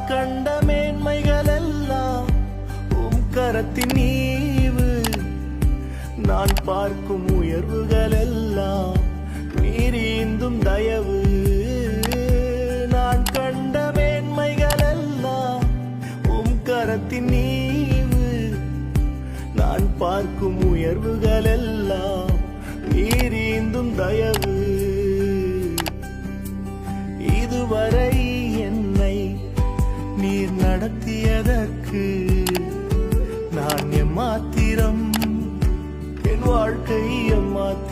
கண்ட மேன்மைகள் எல்லாம் உம் கரத்தின் நீவு. நான் பார்க்கும் உயர்வுகள் எல்லாம் நீரீந்தும் தயவு. நான் கண்ட மேன்மைகள் எல்லாம் உம் கரத்தின் நீவு. நான் பார்க்கும் உயர்வுகள் எல்லாம் நீரீந்தும் தயவு. இதுவரை என்னை நீர் நடத்தியதற்கு நான் எம்மாத்திரம், என் வாழ்க்கை எம்மாத்திரம்.